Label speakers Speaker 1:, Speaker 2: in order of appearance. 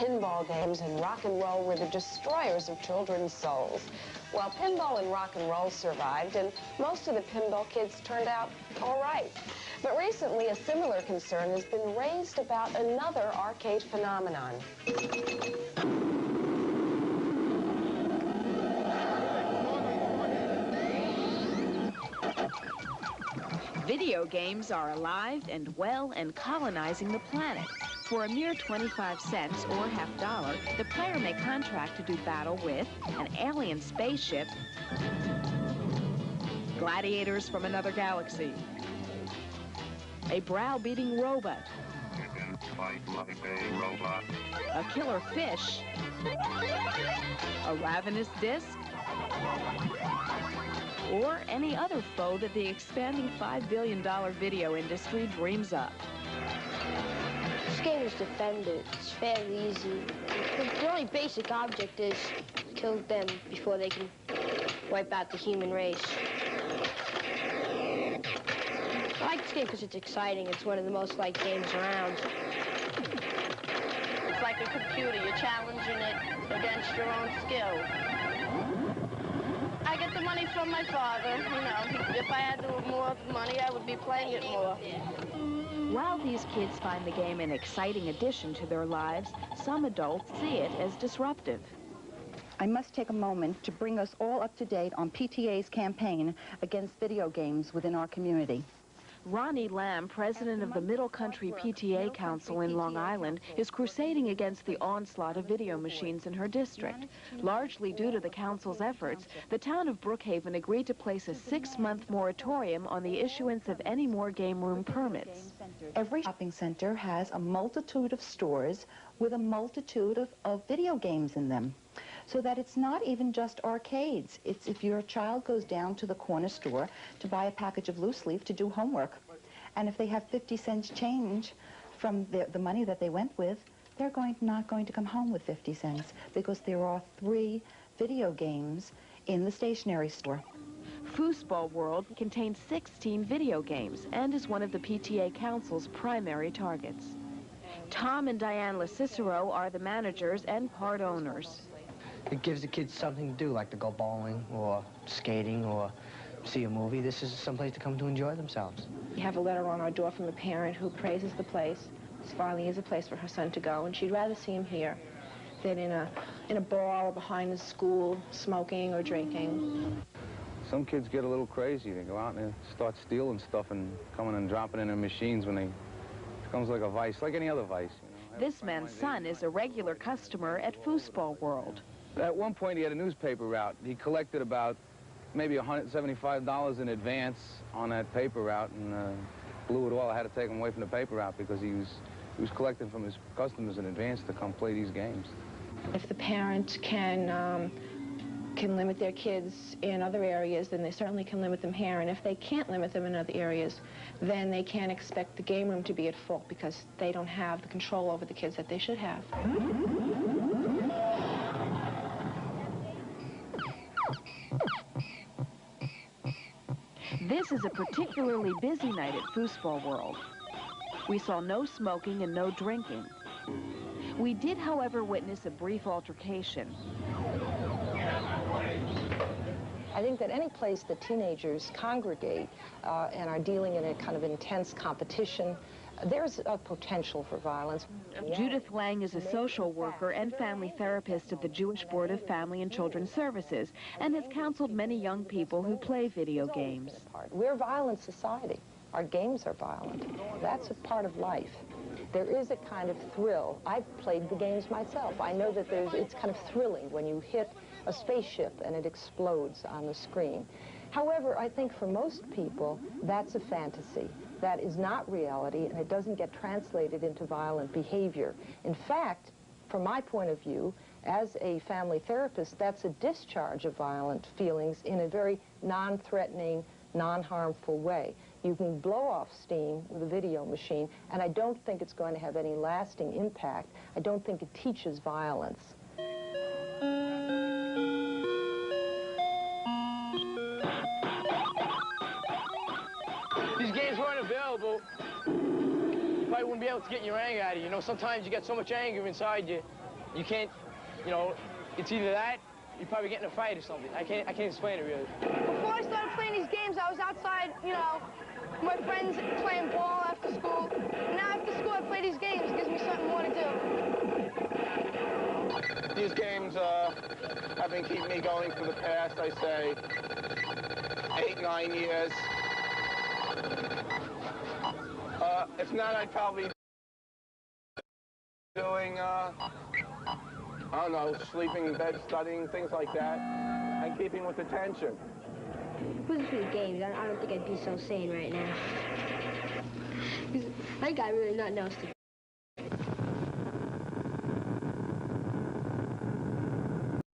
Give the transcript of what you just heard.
Speaker 1: pinball games and rock and roll were the destroyers of children's souls. Well, pinball and rock and roll survived, and most of the pinball kids turned out all right. But recently, a similar concern has been raised about another arcade phenomenon.
Speaker 2: Video games are alive and well and colonizing the planet. For a mere 25 cents or $50, the player may contract to do battle with an alien spaceship, gladiators from another galaxy, a brow-beating robot, a killer fish, a ravenous disc, or any other foe that the expanding $5 billion video industry dreams up.
Speaker 3: This game is Defender. It's fairly easy. The only basic object is kill them before they can wipe out the human race. I like this game because it's exciting. It's one of the most liked games around.
Speaker 4: It's like a computer. You're challenging it against your own skill. I get the money from my father. You know, if I had more money, I would be playing it more.
Speaker 2: While these kids find the game an exciting addition to their lives, some adults see it as disruptive.
Speaker 5: I must take a moment to bring us all up to date on PTA's campaign against video games within our community.
Speaker 2: Ronnie Lamb, president of the Middle Country PTA Council in Long Island, is crusading against the onslaught of video machines in her district. Largely due to the council's efforts, the town of Brookhaven agreed to place a 6-month moratorium on the issuance of any more game room permits.
Speaker 5: Every shopping center has a multitude of stores with a multitude of video games in them, so that it's not even just arcades. It's if your child goes down to the corner store to buy a package of loose leaf to do homework, and if they have 50 cents change from the money that they went with, they're not going to come home with 50 cents because there are 3 video games in the stationery store.
Speaker 2: Foosball World contains 16 video games and is one of the PTA Council's primary targets. Tom and Diane LaCicero are the managers and part owners.
Speaker 6: It gives the kids something to do, like to go bowling or skating or see a movie. This is someplace to come to enjoy themselves.
Speaker 7: We have a letter on our door from a parent who praises the place. This finally is a place for her son to go, and she'd rather see him here than in a bar or behind the school, smoking or drinking.
Speaker 8: Some kids get a little crazy. They go out and start stealing stuff and coming and dropping in their machines when it becomes like a vice, like any other vice. You know?
Speaker 2: This man's son is a regular customer at Foosball World.
Speaker 8: At one point, he had a newspaper route. He collected about maybe $175 in advance on that paper route and blew it all. I had to take him away from the paper route because he was collecting from his customers in advance to come play these games.
Speaker 7: If the parent can limit their kids in other areas, then they certainly can limit them here. And if they can't limit them in other areas, then they can't expect the game room to be at fault because they don't have the control over the kids that they should have.
Speaker 2: This is a particularly busy night at Foosball World. We saw no smoking and no drinking. We did, however, witness a brief altercation.
Speaker 9: I think that any place that teenagers congregate and are dealing in a kind of intense competition, there's a potential for violence.
Speaker 2: Judith Lang is a social worker and family therapist at the Jewish Board of Family and Children's Services and has counseled many young people who play video games.
Speaker 9: We're a violent society. Our games are violent. That's a part of life. There is a kind of thrill. I've played the games myself. I know that it's kind of thrilling when you hit a spaceship and it explodes on the screen. However, I think for most people, that's a fantasy. That is not reality, and it doesn't get translated into violent behavior. In fact, from my point of view, as a family therapist, that's a discharge of violent feelings in a very non-threatening, non-harmful way. You can blow off steam with a video machine, and I don't think it's going to have any lasting impact. I don't think it teaches violence.
Speaker 10: These games weren't available, you probably wouldn't be able to get your anger out of you. You know, sometimes you get so much anger inside you, you can't, you know, it's either that, you probably get in a fight or something. I can't explain it really.
Speaker 4: Before I started playing these games, I was outside, you know, my friends playing ball after school. Now after school, I play these games. It gives me something more to do.
Speaker 11: These games have been keeping me going for the past, I say, 8, 9 years. If not, I'd probably be doing, I don't know, sleeping in bed, studying, things like that, and keeping with attention.
Speaker 3: With the games, I don't think I'd be so sane right now. I got really nothing else to do.